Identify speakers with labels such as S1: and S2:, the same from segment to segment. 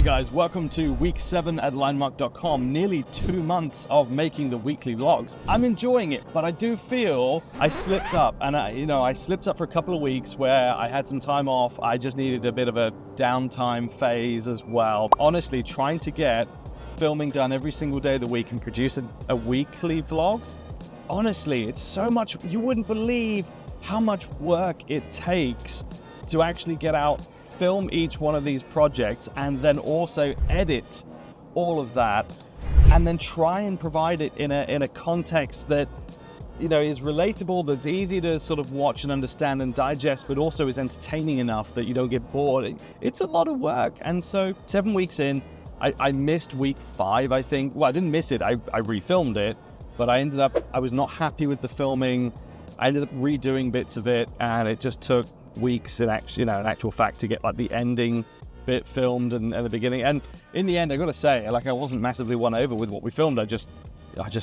S1: guys, welcome to week 7 at linemark.com. Nearly 2 months of making the weekly vlogs. I'm enjoying it, but I do feel I slipped up, and I slipped up for a couple of weeks where I had some time off. I just needed a bit of a downtime phase as well. Honestly, trying to get filming done every single day of the week and produce a weekly vlog, honestly, it's so much. You wouldn't believe how much work it takes to actually get out, film each one of these projects, and then also edit all of that, and then try and provide it in a context that is relatable, that's easy to sort of watch and understand and digest, but also is entertaining enough that you don't get bored. It's a lot of work. And so 7 weeks in, I missed week 5, I think. Well, I didn't miss it, I refilmed it, but I was not happy with the filming. I ended up redoing bits of it, and it just took weeks in actual fact to get like the ending bit filmed and the beginning. And in the end, I gotta say, I wasn't massively won over with what we filmed. I just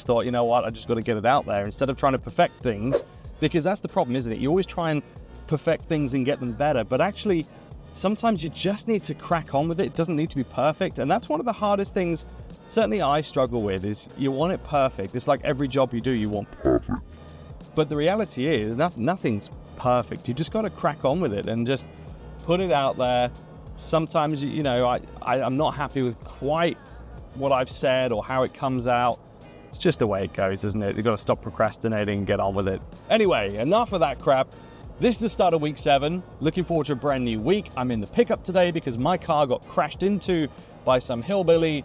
S1: thought, you know what, I just got to get it out there instead of trying to perfect things, because that's the problem, isn't it? You always try and perfect things and get them better, but actually sometimes you just need to crack on with it. It doesn't need to be perfect, and that's one of the hardest things certainly I struggle with, is you want it perfect. It's like every job you do, you want perfect. But the reality is nothing's perfect. You just got to crack on with it and just put it out there. Sometimes, I'm not happy with quite what I've said or how it comes out. It's just the way it goes, isn't it? You've got to stop procrastinating and get on with it. Anyway, enough of that crap. This is the start of week 7. Looking forward to a brand new week. I'm in the pickup today because my car got crashed into by some hillbilly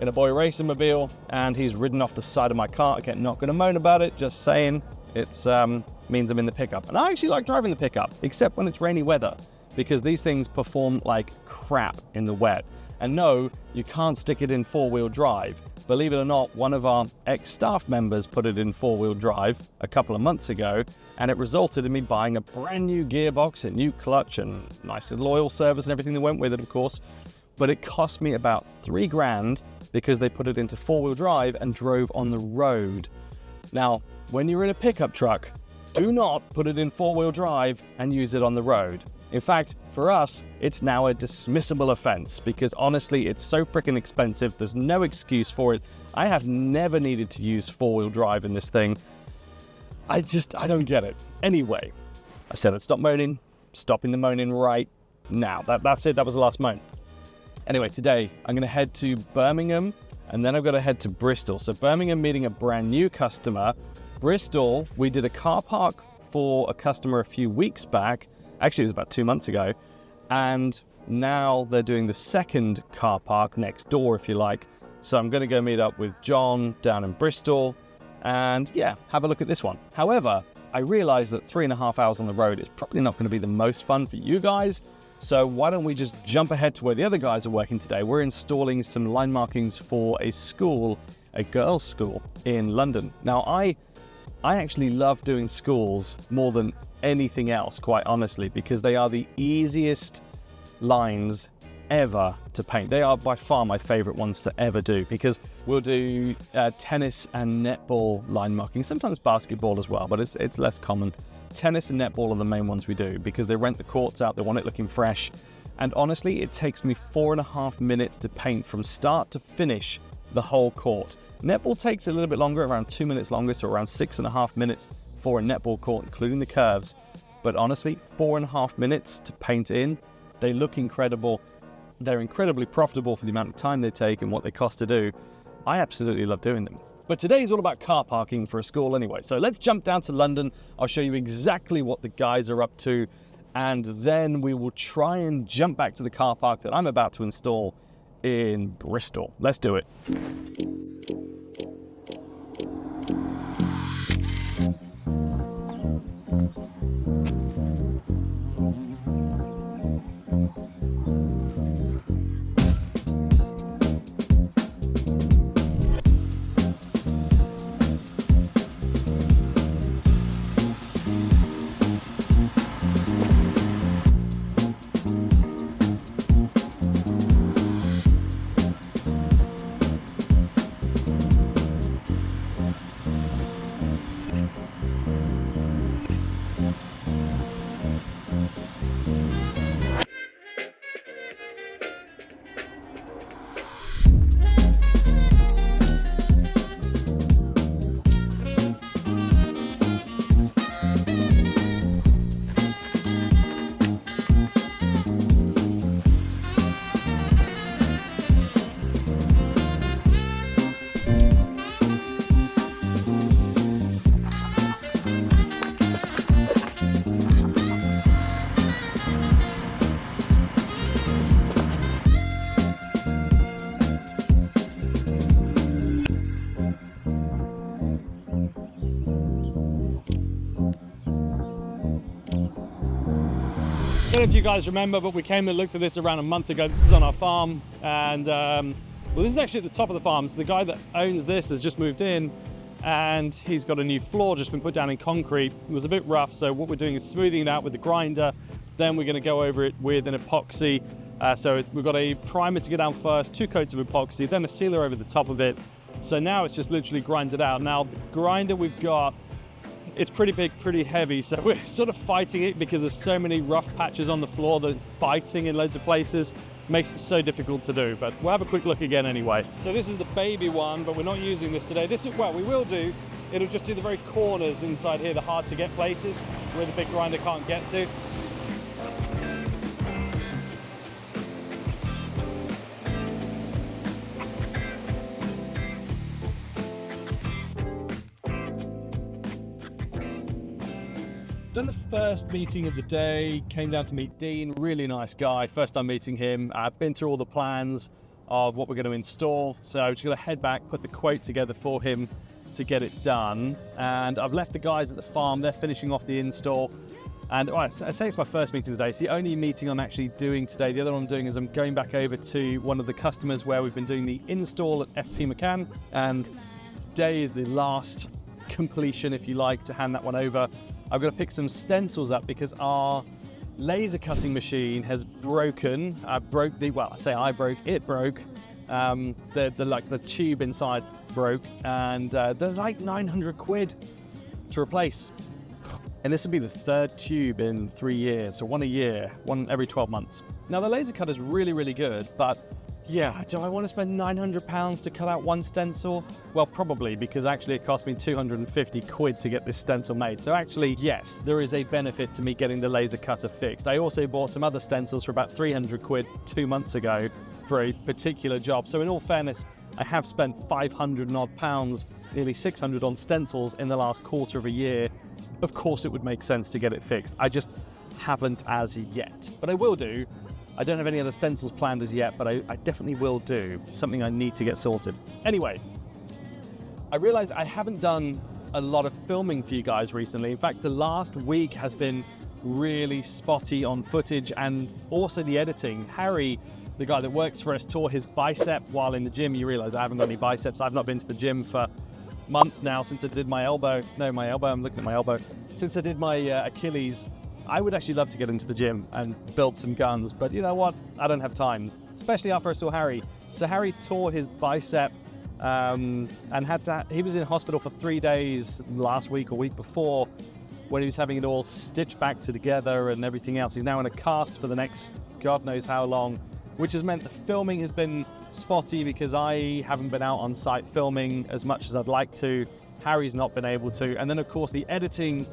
S1: in a boy racing mobile, and he's ridden off the side of my car. Again, not going to moan about it, just saying. It's means I'm in the pickup. And I actually like driving the pickup, except when it's rainy weather, because these things perform like crap in the wet. And no, you can't stick it in 4-wheel drive. Believe it or not, one of our ex-staff members put it in 4-wheel drive a couple of months ago, and it resulted in me buying a brand new gearbox, a new clutch, and nice little oil service and everything that went with it, of course. But it cost me about $3 grand because they put it into 4-wheel drive and drove on the road. Now, when you're in a pickup truck, do not put it in 4-wheel drive and use it on the road. In fact, for us, it's now a dismissible offense, because honestly, it's so freaking expensive. There's no excuse for it. I have never needed to use 4-wheel drive in this thing. I don't get it. Anyway, I said I'd stop moaning, stopping the moaning right now. That's it, that was the last moan. Anyway, today I'm gonna head to Birmingham, and then I've got to head to Bristol. So Birmingham, meeting a brand new customer. Bristol, we did a car park for a customer a few weeks back. Actually, it was about 2 months ago. And now they're doing the second car park next door, if you like. So I'm going to go meet up with John down in Bristol and have a look at this one. However, I realized that 3.5 hours on the road is probably not going to be the most fun for you guys. So why don't we just jump ahead to where the other guys are working today. We're installing some line markings for a school, a girls' school in London. Now, I actually love doing schools more than anything else, quite honestly, because they are the easiest lines ever to paint. They are by far my favorite ones to ever do, because we'll do tennis and netball line marking, sometimes basketball as well, but it's less common. Tennis and netball are the main ones we do because they rent the courts out, they want it looking fresh. And honestly, it takes me 4.5 minutes to paint from start to finish the whole court. Netball takes a little bit longer, around 2 minutes longer, so around 6.5 minutes for a netball court, including the curves. But honestly, 4.5 minutes to paint in. They look incredible. They're incredibly profitable for the amount of time they take and what they cost to do. I absolutely love doing them. But today is all about car parking for a school anyway. So let's jump down to London. I'll show you exactly what the guys are up to, and then we will try and jump back to the car park that I'm about to install in Bristol. Let's do it. know if you guys remember, but we came and looked at this around a month ago. This is on our farm, and well, this is actually at the top of the farm. So the guy that owns this has just moved in, and he's got a new floor just been put down in concrete. It was a bit rough, so what we're doing is smoothing it out with the grinder. Then we're going to go over it with an epoxy. So we've got a primer to go down first, 2 coats of epoxy, then a sealer over the top of it. So now it's just literally grinded out. Now the grinder we've got, it's pretty big, pretty heavy, so we're sort of fighting it because there's so many rough patches on the floor that it's biting in loads of places. Makes it so difficult to do, but we'll have a quick look again anyway. So this is the baby one, but we're not using this today. This is, well, we will do. It'll just do the very corners inside here, the hard to get places where the big grinder can't get to. Done the first meeting of the day, came down to meet Dean, really nice guy, first time meeting him. I've been through all the plans of what we're going to install, so I'm just going to head back, put the quote together for him to get it done. And I've left the guys at the farm, they're finishing off the install. And well, I say it's my first meeting today. It's the only meeting I'm actually doing today. The other one I'm doing is I'm going back over to one of the customers where we've been doing the install at FP McCann, and today is the last completion, if you like, to hand that one over. I've got to pick some stencils up because our laser cutting machine has broken. It broke. The tube inside broke, and they're like 900 quid to replace. And this will be the 3rd tube in 3 years, so one a year, one every 12 months. Now the laser cutter is really, really good, but yeah, do I want to spend £900 to cut out one stencil? Well, probably, because actually it cost me 250 quid to get this stencil made. So actually, yes, there is a benefit to me getting the laser cutter fixed. I also bought some other stencils for about 300 quid 2 months ago for a particular job. So in all fairness, I have spent 500 and odd pounds, nearly 600 on stencils in the last quarter of a year. Of course, it would make sense to get it fixed. I just haven't as yet, but I will do. I don't have any other stencils planned as yet, but I definitely will do. It's something I need to get sorted. Anyway, I realized I haven't done a lot of filming for you guys recently. In fact, the last week has been really spotty on footage and also the editing. Harry, the guy that works for us, tore his bicep while in the gym. You realize I haven't got any biceps. I've not been to the gym for months now since I did my elbow. No, my elbow, I'm looking at my elbow. Since I did my Achilles. I would actually love to get into the gym and build some guns, but you know what? I don't have time, especially after I saw Harry. So Harry tore his bicep and he was in hospital for 3 days last week or week before when he was having it all stitched back together and everything else. He's now in a cast for the next God knows how long, which has meant the filming has been spotty because I haven't been out on site filming as much as I'd like to. Harry's not been able to. And then of course the editing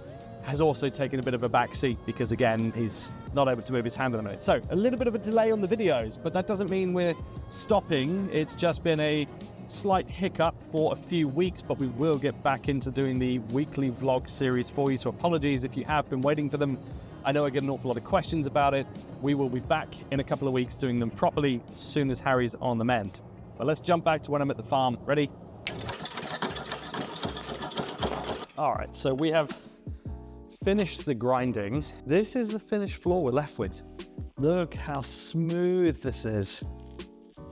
S1: has also taken a bit of a back seat because again, he's not able to move his hand at the minute. So a little bit of a delay on the videos, but that doesn't mean we're stopping. It's just been a slight hiccup for a few weeks, but we will get back into doing the weekly vlog series for you. So apologies if you have been waiting for them. I know I get an awful lot of questions about it. We will be back in a couple of weeks doing them properly as soon as Harry's on the mend. But let's jump back to when I'm at the farm. Ready? All right, so we have finished the grinding. This is the finished floor we're left with. Look how smooth this is.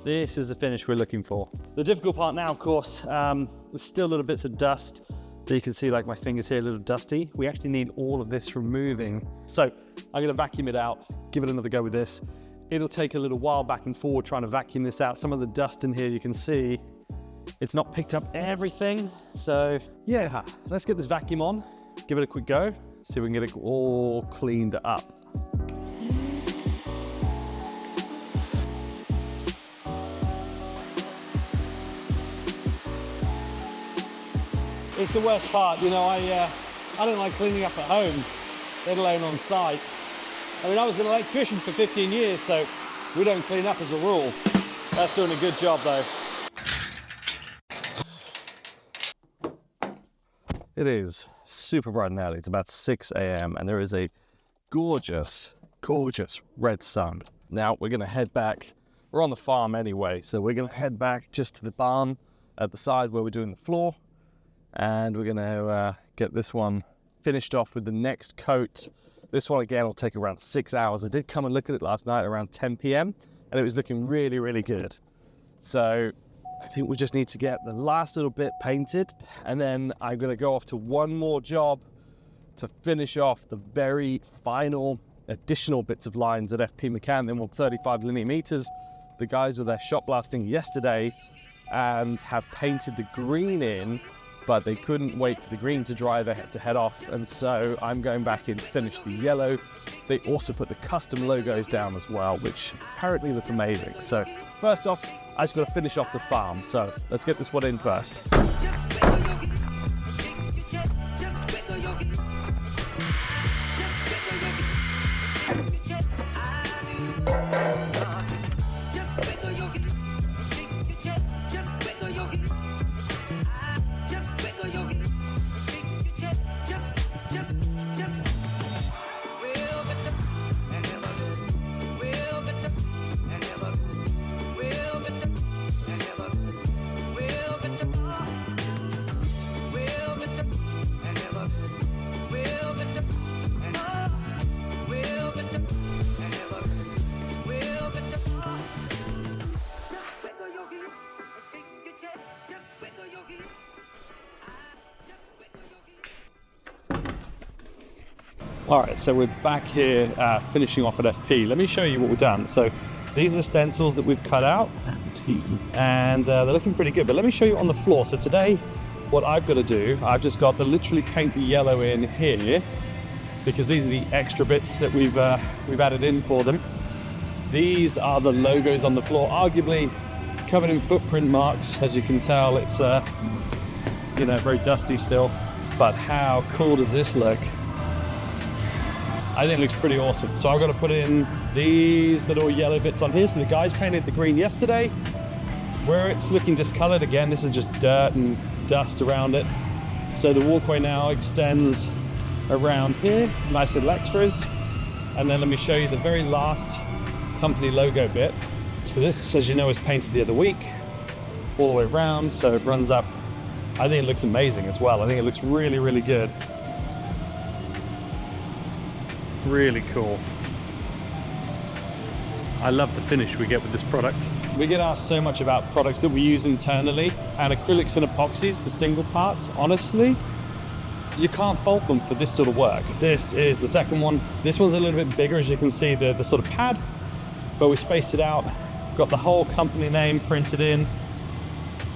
S1: This is the finish we're looking for. The difficult part now, of course, there's still little bits of dust. You can see like my fingers here a little dusty. We actually need all of this removing. So I'm gonna vacuum it out, give it another go with this. It'll take a little while back and forward trying to vacuum this out. Some of the dust in here you can see, it's not picked up everything. So yeah, let's get this vacuum on, give it a quick go. See if we can get it all cleaned up. It's the worst part, you know, I don't like cleaning up at home, let alone on site. I mean, I was an electrician for 15 years, so we don't clean up as a rule. That's doing a good job though. It is super bright and early. It's about 6 a.m. and there is a gorgeous, gorgeous red sun. Now we're gonna head back. We're on the farm anyway, so we're gonna head back just to the barn at the side where we're doing the floor. And we're gonna get this one finished off with the next coat This one again will take around 6 hours. I did come and look at it last night around 10 p.m. and it was looking really, really good. So I think we just need to get the last little bit painted, and then I'm gonna go off to one more job to finish off the very final additional bits of lines at FP McCann. Then we'll 35 linear meters. The guys were there shot blasting yesterday and have painted the green in, but they couldn't wait for the green to dry. They had to head off, and so I'm going back in to finish the yellow. They also put the custom logos down as well, which apparently look amazing. So first off, I just got to finish off the farm. So let's get this one in first. All right, so we're back here finishing off at FP. Let me show you what we've done. So these are the stencils that we've cut out, and they're looking pretty good, but let me show you on the floor. So today, what I've got to do, I've just got to literally paint the yellow in here, because these are the extra bits that we've added in for them. These are the logos on the floor, arguably covered in footprint marks. As you can tell, it's you know, very dusty still, but how cool does this look? I think it looks pretty awesome. So I've got to put in these little yellow bits on here. So the guys painted the green yesterday. Where it's looking discolored, again, this is just dirt and dust around it. So the walkway now extends around here, nice little extras. And then let me show you the very last company logo bit. So this, as you know, was painted the other week, all the way around. So it runs up. I think it looks amazing as well. I think it looks really, really good. Really cool. I love the finish we get with this product. We get asked so much about products that we use internally, and acrylics and epoxies, the single parts, honestly, you can't fault them for this sort of work. This is the second one. This one's a little bit bigger, as you can see, the sort of pad, but we spaced it out, got the whole company name printed in.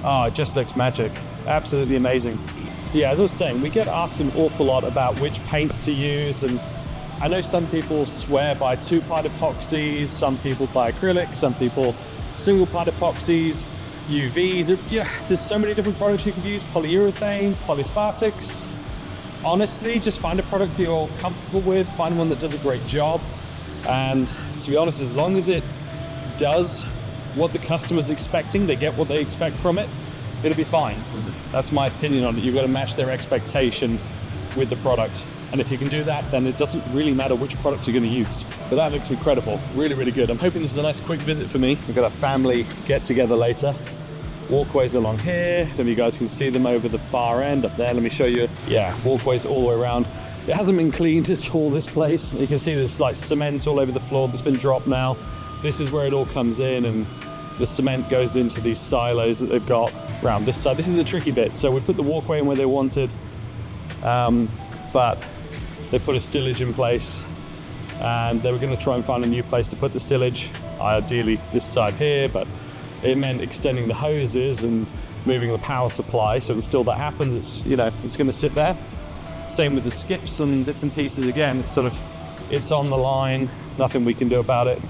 S1: Oh, it just looks magic. Absolutely amazing. So yeah, as I was saying, we get asked an awful lot about which paints to use, and I know some people swear by two-part epoxies, some people by acrylics, some people single-part epoxies, UVs. Yeah, there's so many different products you can use, polyurethanes, polyspartics. Honestly, just find a product that you're comfortable with, find one that does a great job. And to be honest, as long as it does what the customer's expecting, they get what they expect from it, it'll be fine. That's my opinion on it. You've got to match their expectation with the product. And if you can do that, then it doesn't really matter which product you're going to use. But that looks incredible. Really, really good. I'm hoping this is a nice quick visit for me. We've got a family get together later. Walkways along here. Then you guys can see them over the far end up there. Let me show you. Yeah, walkways all the way around. It hasn't been cleaned at all, this place. You can see there's like cement all over the floor that's been dropped now. This is where it all comes in, and the cement goes into these silos that they've got around this side. This is a tricky bit. So we put the walkway in where they wanted, but they put a stillage in place, and they were going to try and find a new place to put the stillage, ideally this side here, but it meant extending the hoses and moving the power supply. So until that happens, it's, you know, it's going to sit there. Same with the skips and bits and pieces. Again, it's sort of, it's on the line, nothing we can do about it.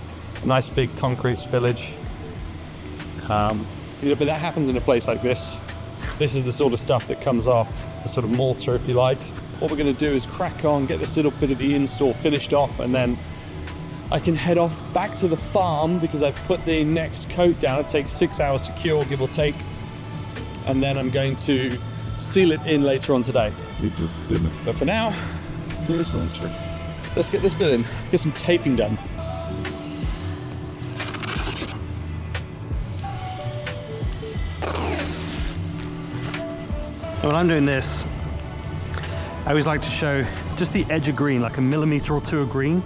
S1: A nice big concrete spillage. You know, but that happens in a place like this. This is the sort of stuff that comes off, a sort of mortar, if you like. What we're going to do is crack on, get this little bit of the install finished off, and then I can head off back to the farm because I've put the next coat down. It takes 6 hours to cure, give or take. And then I'm going to seal it in later on today. But for now, let's get this bit in, get some taping done. And when I'm doing this, I always like to show
S2: just the edge of green, like a millimeter or two of green,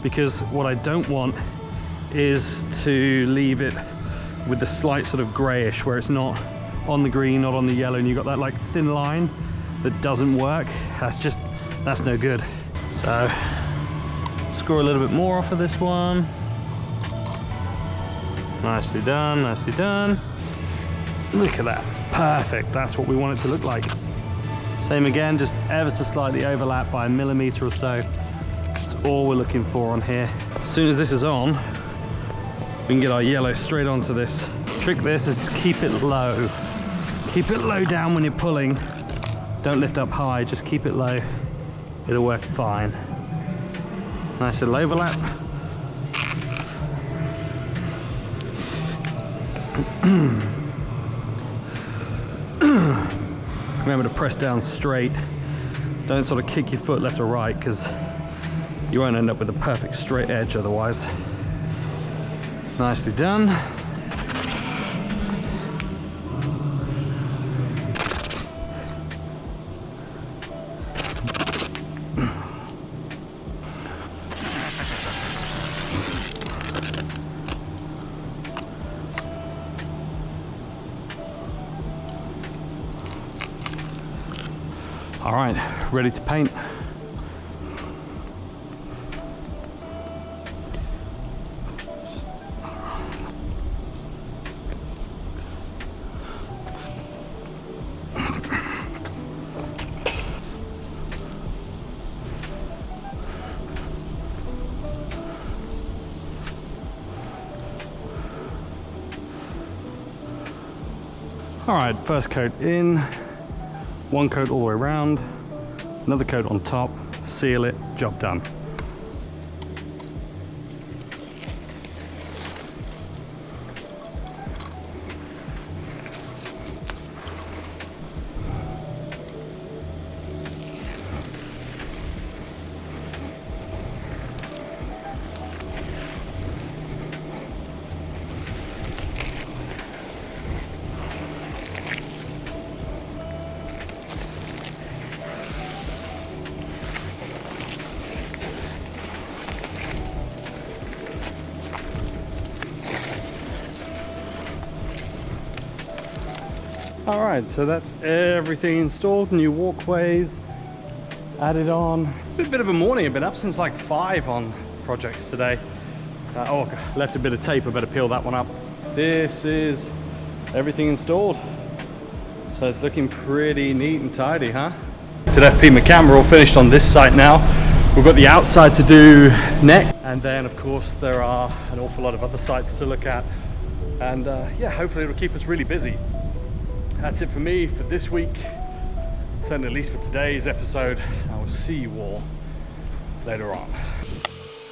S2: because what I don't want is to leave it with the slight sort of grayish where it's not on the green, not on the yellow, and you've got that like thin line that doesn't work. That's no good. So score a little bit more off of this one. Nicely done, nicely done. Look at that, perfect. That's what we want it to look like. Same again, just ever so slightly overlap by a millimeter or so. That's all we're looking for on here. As soon as this is on, we can get our yellow straight onto this. Trick this is keep it low. Keep it low down when you're pulling. Don't lift up high, just keep it low. It'll work fine. Nice little overlap. Remember to press down straight. Don't sort of kick your foot left or right, because you won't end up with a perfect straight edge otherwise. Nicely done. All right, ready to paint. All right, first coat in, one coat all the way around, another coat on top, seal it, job done. All right, so that's everything installed, new walkways added on. Been a bit of a morning, I've been up since like 5 on projects today. Oh, left a bit of tape, I better peel that one up. This is everything installed. So it's looking pretty neat and tidy, huh? It's at FP McCann, we're all finished on this site now. We've got the outside to do next. And then of course there are an awful lot of other sites to look at. And yeah, hopefully it'll keep us really busy. That's it for me for this week, certainly at least for today's episode. I will see you all later on.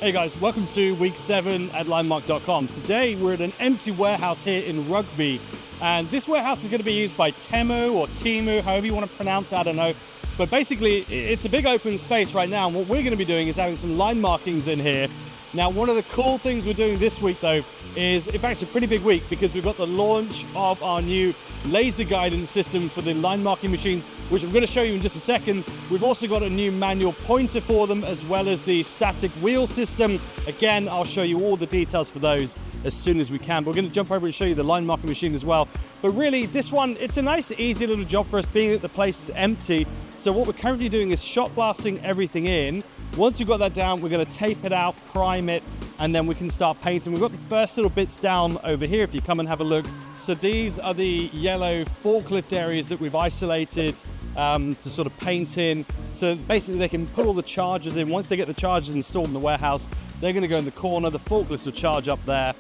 S1: Hey guys, welcome to week 7 at linemark.com. Today we're at an empty warehouse here in Rugby, and this warehouse is going to be used by Temu or Temu, however you want to pronounce it, I don't know. But basically it's a big open space right now, and what we're going to be doing is having some line markings in here. Now, one of the cool things we're doing this week though is, in fact, it's a pretty big week because we've got the launch of our new laser guidance system for the line marking machines, which I'm going to show you in just a second. We've also got a new manual pointer for them, as well as the static wheel system. Again, I'll show you all the details for those as soon as we can. But we're going to jump over and show you the line marking machine as well. But really, this one, it's a nice, easy little job for us, being that the place is empty. So what we're currently doing is shot blasting everything in. Once we've got that down, we're going to tape it out, prime it, and then we can start painting. We've got the first little bits down over here if you come and have a look. So these are the yellow forklift areas that we've isolated to sort of paint in. So basically they can put all the chargers in. Once they get the chargers installed in the warehouse, they're going to go in the corner. The forklifts will charge up there.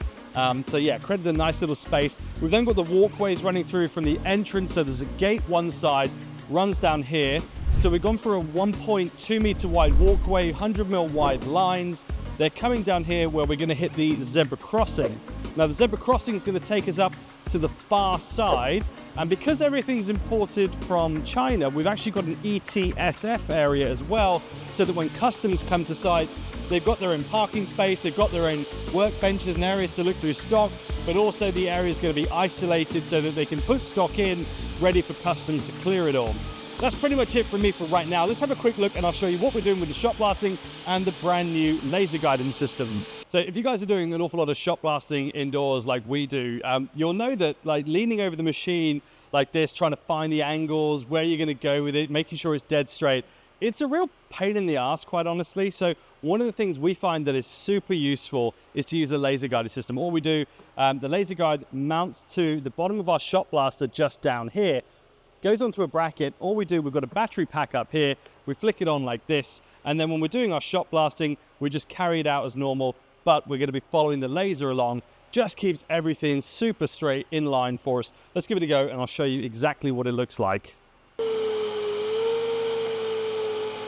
S1: So yeah, created a nice little space. We've then got the walkways running through from the entrance. So there's a gate one side, runs down here. So we've gone for a 1.2 meter wide walkway, 100 mil wide lines. They're coming down here where we're going to hit the zebra crossing. Now the zebra crossing is going to take us up to the far side, and because everything's imported from China, we've actually got an ETSF area as well, so that when customs come to site, they've got their own parking space, they've got their own workbenches and areas to look through stock, but also the area is going to be isolated so that they can put stock in, ready for customs to clear it all. that's pretty much it for me for right now. Let's have a quick look and I'll show you what we're doing with the shot blasting and the brand new laser guiding system. So if you guys are doing an awful lot of shot blasting indoors like we do, you'll know that like leaning over the machine like this, trying to find the angles, where you're going to go with it, making sure it's dead straight, it's a real pain in the ass, quite honestly. So one of the things we find that is super useful is to use a laser guided system. All we do, the laser guide mounts to the bottom of our shot blaster just down here, goes onto a bracket. All we do, we've got a battery pack up here, we flick it on like this, and then when we're doing our shot blasting, we just carry it out as normal, but we're going to be following the laser along. Just keeps everything super straight in line for us. Let's give it a go and I'll show you exactly what it looks like.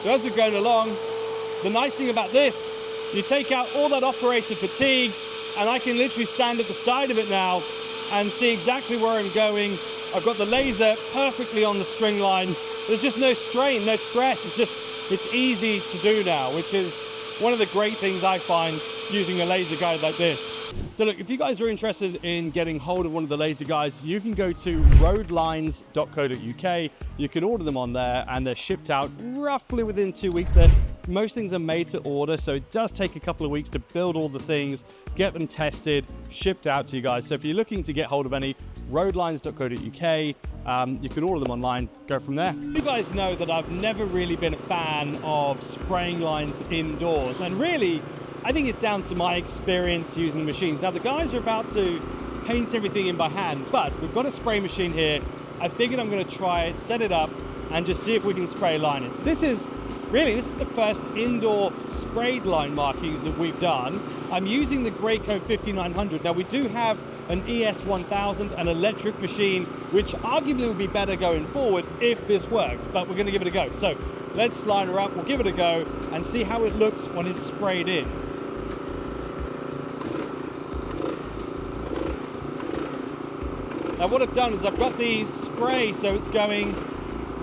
S1: So as we're going along, the nice thing about this, you take out all that operator fatigue and I can literally stand at the side of it now and see exactly where I'm going. I've got the laser perfectly on the string line. There's just no strain, no stress. It's easy to do now, which is one of the great things I find using a laser guide like this. So look, if you guys are interested in getting hold of one of the laser guides, you can go to roadlines.co.uk. You can order them on there and they're shipped out roughly within 2 weeks. Most things are made to order, so it does take a couple of weeks to build all the things, get them tested, shipped out to you guys. So if you're looking to get hold of any, roadlines.co.uk, you can order them online, go from there. You guys know that I've never really been a fan of spraying lines indoors, and really, I think it's down to my experience using machines. Now the guys are about to paint everything in by hand, but we've got a spray machine here. I figured I'm going to try it, set it up, and just see if we can spray liners. This is the first indoor sprayed line markings that we've done. I'm using the Graco 5900. Now we do have an ES1000, an electric machine, which arguably will be better going forward if this works, but we're going to give it a go. So let's line her up, we'll give it a go and see how it looks when it's sprayed in. Now what I've done is I've got the spray, so it's going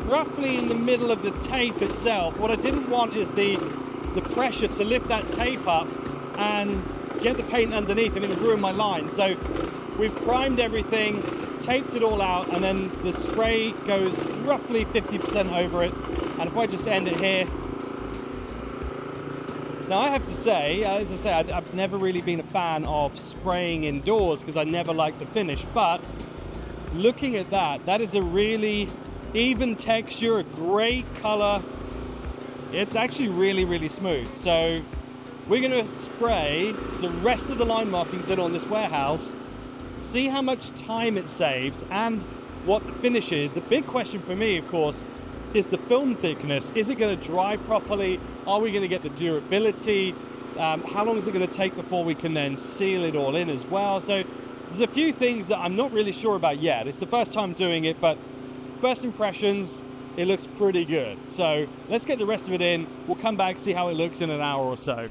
S1: roughly in the middle of the tape itself. What I didn't want is the pressure to lift that tape up and get the paint underneath and it would ruin my line. So we've primed everything, taped it all out, and then the spray goes roughly 50% over it. And if I just end it here. Now I have to say, as I say, I've never really been a fan of spraying indoors because I never liked the finish, but looking at that is a really even texture, a great color. It's actually really, really smooth. So we're gonna spray the rest of the line markings in on this warehouse, see how much time it saves and what the finish is. The big question for me, of course, is the film thickness. Is it gonna dry properly? Are we gonna get the durability? How long is it gonna take before we can then seal it all in as well? So there's a few things that I'm not really sure about yet. It's the first time doing it, but first impressions, it looks pretty good. So let's get the rest of it in. We'll come back, see how it looks in an hour or so.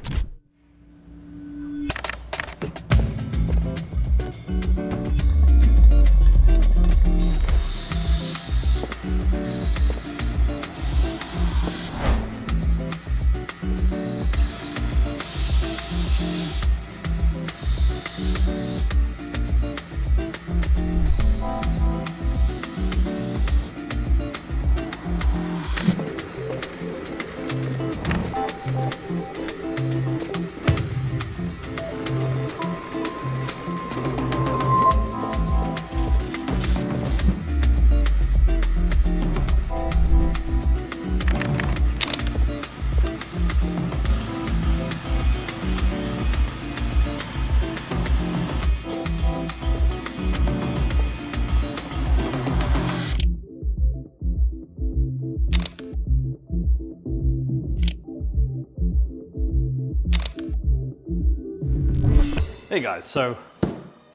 S1: Hey guys, so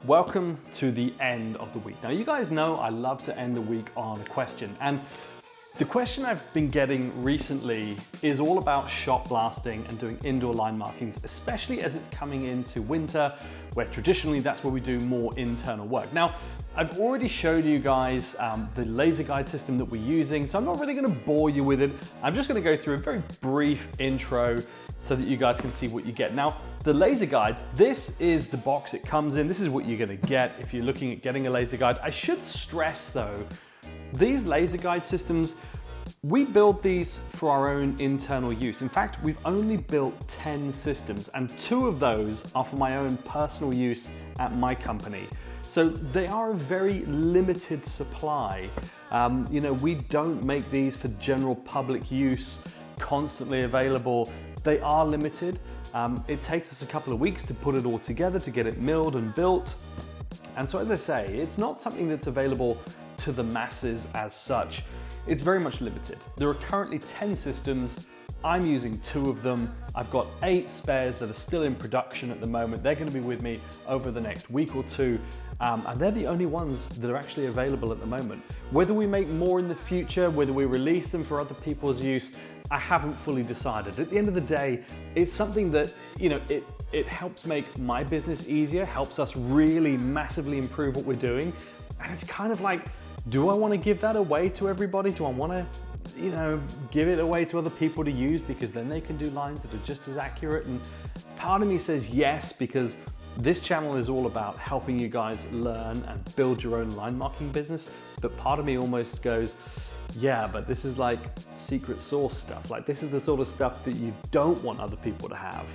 S1: welcome to the end of the week. Now you guys know I love to end the week on a question, and the question I've been getting recently is all about shot blasting and doing indoor line markings, especially as it's coming into winter, where traditionally that's where we do more internal work. Now, I've already showed you guys the laser guide system that we're using, so I'm not really gonna bore you with it. I'm just gonna go through a very brief intro so that you guys can see what you get. Now, the laser guide, this is the box it comes in. This is what you're gonna get if you're looking at getting a laser guide. I should stress though, these laser guide systems,
S2: We build these for our own internal use. In fact, we've only built 10 systems, and 2 of those are for my own personal use at my company. So they are a very limited supply. You know, we don't make these for general public use, constantly available. They are limited. It takes us a couple of weeks to put it all together, to get it milled and built. And so as I say, it's not something that's available to the masses as such. It's very much limited. There are currently 10 systems. I'm using 2 of them. I've got 8 spares that are still in production at the moment. They're going to be with me over the next week or 2. And they're the only ones that are actually available at the moment. Whether we make more in the future, whether we release them for other people's use, I haven't fully decided. At the end of the day, it's something that, you know, it helps make my business easier, helps us really massively improve what we're doing. And it's kind of like, do I want to give that away to everybody? Do I want to, you know, give it away to other people to use because then they can do lines that are just as accurate? And part of me says yes, because this channel is all about helping you guys learn and build your own line marking business. But part of me almost goes, yeah, but this is like secret sauce stuff. Like, this is the sort of stuff that you don't want other people to have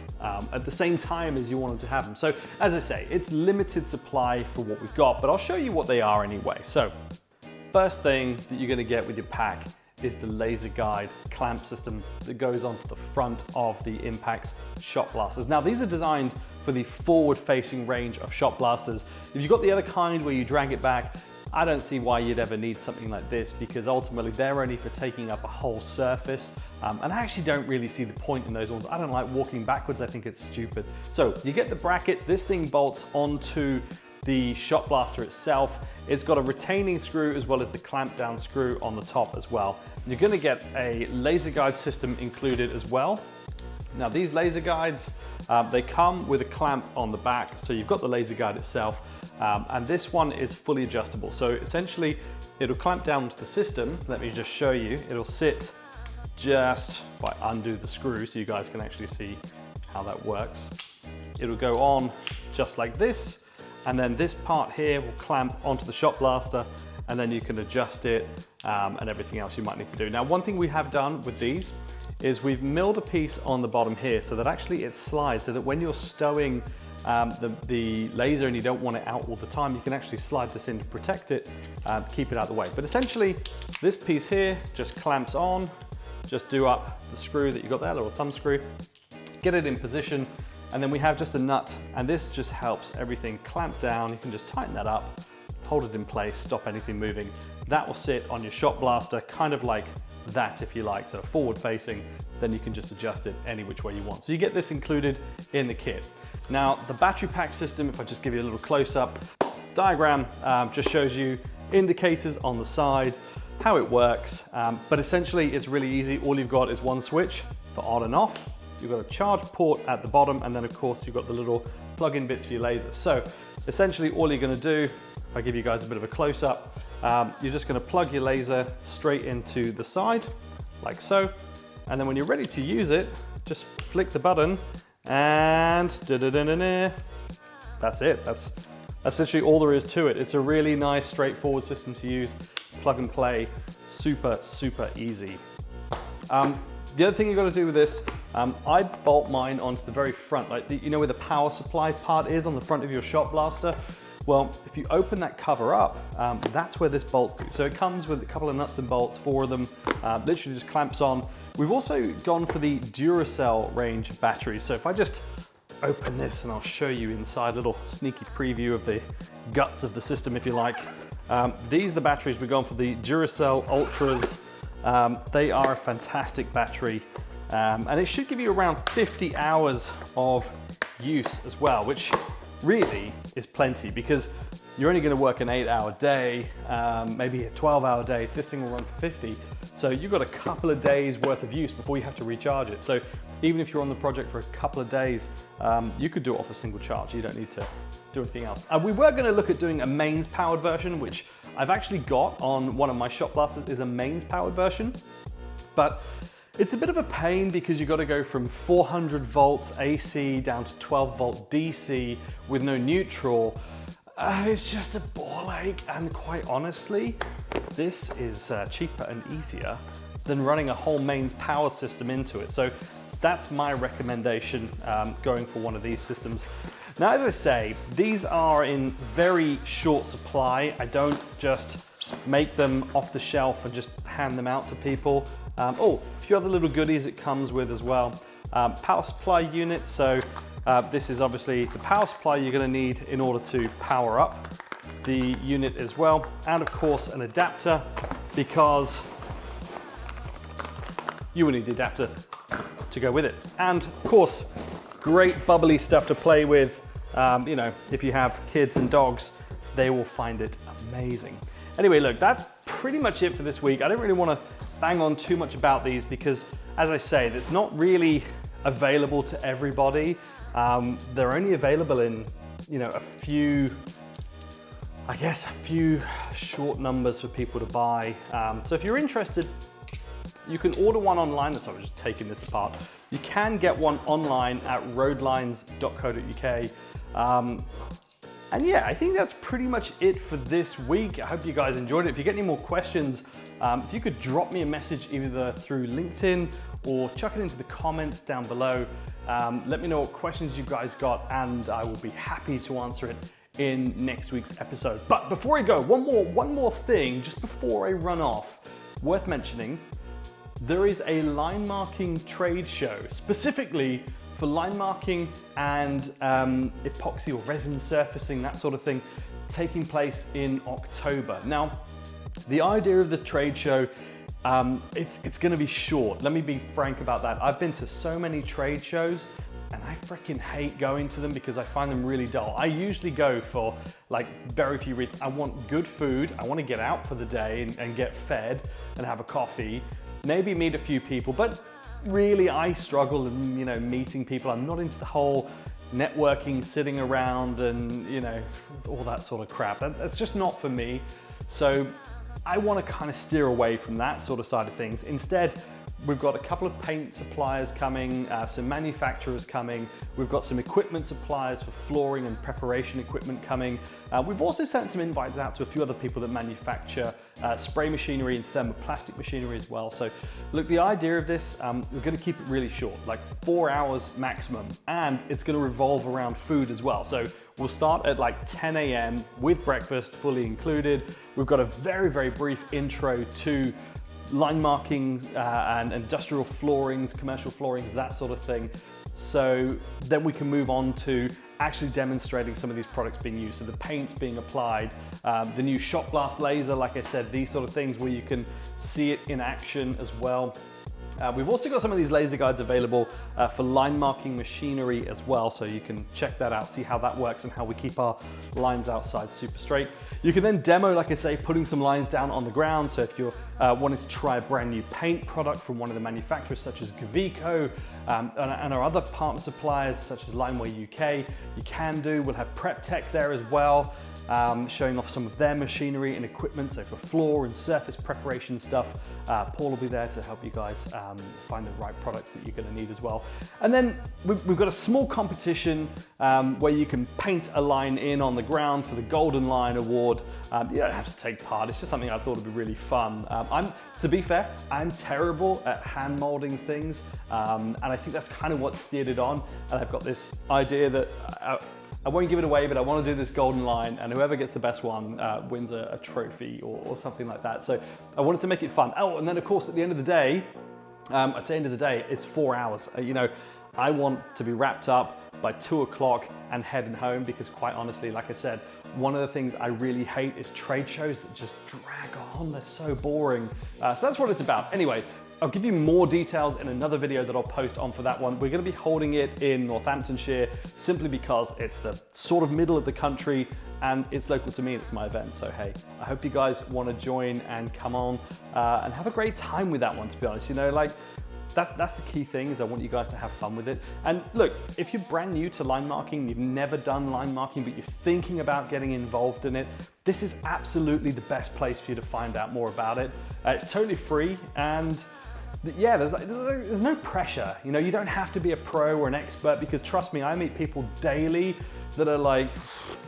S2: at the same time as you want them to have them. So as I say, it's limited supply for what we've got, but I'll show you what they are anyway. So first thing that you're going to get with your pack is the laser guide clamp system that goes onto the front of the Impact's shot blasters. Now, these are designed for the forward-facing range of shot blasters. If you've got the other kind where you drag it back, I don't see why you'd ever need something like this, because ultimately they're only for taking up a whole surface. And I actually don't really see the point in those ones. I don't like walking backwards. I think it's stupid. So you get the bracket. This thing bolts onto the shot blaster itself. It's got a retaining screw as well as the clamp down screw on the top as well. You're going to get a laser guide system included as well. Now, these laser guides, they come with a clamp on the back, so you've got the laser guide itself, and this one is fully adjustable. So essentially, it'll clamp down to the system. Let me just show you. It'll sit just, if I undo the screw so you guys can actually see how that works. It'll go on just like this, and then this part here will clamp onto the shot blaster, and then you can adjust it and everything else you might need to do. Now, one thing we have done with these is we've milled a piece on the bottom here so that actually it slides, so that when you're stowing the laser and you don't want it out all the time, you can actually slide this in to protect it, keep it out of the way. But essentially, this piece here just clamps on. Just do up the screw that you got there, little thumb screw, get it in position, and then we have just a nut, and this just helps everything clamp down. You can just tighten that up, hold it in place, stop anything moving. That will sit on your shot blaster, kind of like that, if you like, so forward facing, then you can just adjust it any which way you want. So you get this included in the kit. Now, the battery pack system, if I just give you a little close-up diagram, just shows you indicators on the side, how it works, but essentially it's really easy. All you've got is one switch for on and off. You've got a charge port at the bottom, and then of course you've got the little plug-in bits for your laser. So essentially all you're gonna do, if I give you guys a bit of a close-up, you're just gonna plug your laser straight into the side, like so. And then when you're ready to use it, just flick the button and that's it. That's literally all there is to it. It's a really nice, straightforward system to use, plug and play, super, super easy. The other thing you've got to do with this, I bolt mine onto the very front, like you know where the power supply part is on the front of your shot blaster? Well, if you open that cover up, that's where this bolts to. So it comes with a couple of nuts and bolts, 4 of them, literally just clamps on. We've also gone for the Duracell range batteries. So if I just open this and I'll show you inside, a little sneaky preview of the guts of the system, if you like. These are the batteries. We've gone for the Duracell Ultras. They are a fantastic battery, and it should give you around 50 hours of use as well, which really is plenty, because you're only going to work an 8-hour day, maybe a 12-hour day. This thing will run for 50. So you've got a couple of days worth of use before you have to recharge it. So even if you're on the project for a couple of days, you could do it off a single charge. You don't need to do anything else. We were going to look at doing a mains powered version, which I've actually got on one of my shot blasters, is a mains powered version, but it's a bit of a pain because you've got to go from 400 volts AC down to 12 volt DC with no neutral. It's just a ball ache, and quite honestly, this is cheaper and easier than running a whole mains power system into it. So that's my recommendation going for one of these systems. Now, as I say, these are in very short supply. I don't just make them off the shelf and just hand them out to people. Oh, a few other little goodies it comes with as well. Power supply unit. So this is obviously the power supply you're going to need in order to power up the unit as well. And of course an adapter, because you will need the adapter to go with it. And of course, great bubbly stuff to play with. You know, if you have kids and dogs, they will find it amazing. Anyway, look, that's pretty much it for this week. I don't really want to bang on too much about these because, as I say, it's not really available to everybody. They're only available in, you know, a few short numbers for people to buy. So if you're interested, you can order one online. So I'm just taking this apart. You can get one online at roadlines.co.uk. And yeah, I think that's pretty much it for this week. I hope you guys enjoyed it. If you get any more questions, if you could drop me a message either through LinkedIn or chuck it into the comments down below. Let me know what questions you guys got and I will be happy to answer it in next week's episode. But before I go, one more thing, just before I run off, worth mentioning, there is a line marking trade show specifically for line marking and epoxy or resin surfacing, that sort of thing, taking place in October. Now, the idea of the trade show, it's gonna be short. Let me be frank about that. I've been to so many trade shows and I freaking hate going to them because I find them really dull. I usually go for like very few reasons. I want good food, I wanna get out for the day and get fed and have a coffee, maybe meet a few people, but really I struggle in, you know, meeting people. I'm not into the whole networking, sitting around and, you know, all that sort of crap. That's just not for me. So I want to kind of steer away from that sort of side of things. Instead, we've got a couple of paint suppliers coming, some manufacturers coming. We've got some equipment suppliers for flooring and preparation equipment coming. We've also sent some invites out to a few other people that manufacture spray machinery and thermoplastic machinery as well. So look, the idea of this, we're going to keep it really short, like 4 hours maximum, and it's going to revolve around food as well. So we'll start at like 10 a.m. with breakfast fully included. We've got a very, very brief intro to line marking and industrial floorings, commercial floorings, that sort of thing. So then we can move on to actually demonstrating some of these products being used. So the paint's being applied, the new shot glass laser, like I said, these sort of things where you can see it in action as well. We've also got some of these laser guides available for line marking machinery as well, so you can check that out, see how that works and how we keep our lines outside super straight. You can then demo, like I say, putting some lines down on the ground. So if you're wanting to try a brand new paint product from one of the manufacturers such as Gavico and our other partner suppliers such as Lineway UK, you can do. We'll have Prep Tech there as well, showing off some of their machinery and equipment. So for floor and surface preparation stuff, Paul will be there to help you guys find the right products that you're going to need as well. And then we've got a small competition where you can paint a line in on the ground for the Golden Line Award. You don't have to take part, it's just something I thought would be really fun. To be fair, I'm terrible at hand molding things, and I think that's kind of what steered it on. And I've got this idea that I won't give it away, but I want to do this golden line, and whoever gets the best one wins a trophy or something like that. So I wanted to make it fun. Oh, and then of course at the end of the day, I say end of the day, it's 4 hours. You know, I want to be wrapped up by 2 o'clock and heading home because quite honestly, like I said, one of the things I really hate is trade shows that just drag on. They're so boring. So that's what it's about. Anyway, I'll give you more details in another video that I'll post on for that one. We're going to be holding it in Northamptonshire simply because it's the sort of middle of the country and it's local to me and it's my event. So hey, I hope you guys want to join and come on and have a great time with that one, to be honest. You know, like that's the key thing, is I want you guys to have fun with it. And look, if you're brand new to line marking, you've never done line marking, but you're thinking about getting involved in it, this is absolutely the best place for you to find out more about it. It's totally free, and yeah, there's no pressure. You know, you don't have to be a pro or an expert, because trust me, I meet people daily that are like,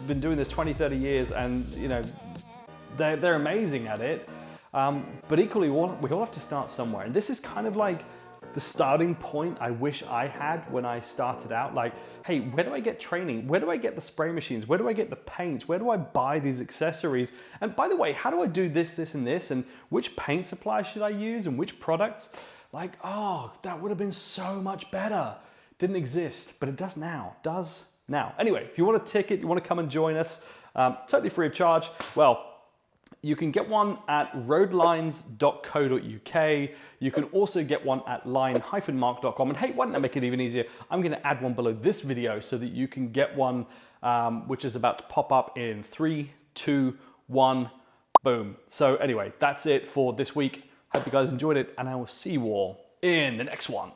S2: been doing this 20, 30 years and you know, they're amazing at it. But equally, we all have to start somewhere. And this is kind of like the starting point I wish I had when I started out. Like, hey, where do I get training? Where do I get the spray machines? Where do I get the paints? Where do I buy these accessories? And by the way, how do I do this, this, and this? And which paint supply should I use and which products? Like, oh, that would have been so much better. Didn't exist, but it does now. Does now. Anyway, if you want a ticket, you want to come and join us, totally free of charge, well, you can get one at roadlines.co.uk. You can also get one at line-mark.com. And hey, why don't I make it even easier? I'm going to add one below this video so that you can get one which is about to pop up in 3, 2, 1, boom. So anyway, that's it for this week. Hope you guys enjoyed it, and I will see you all in the next one.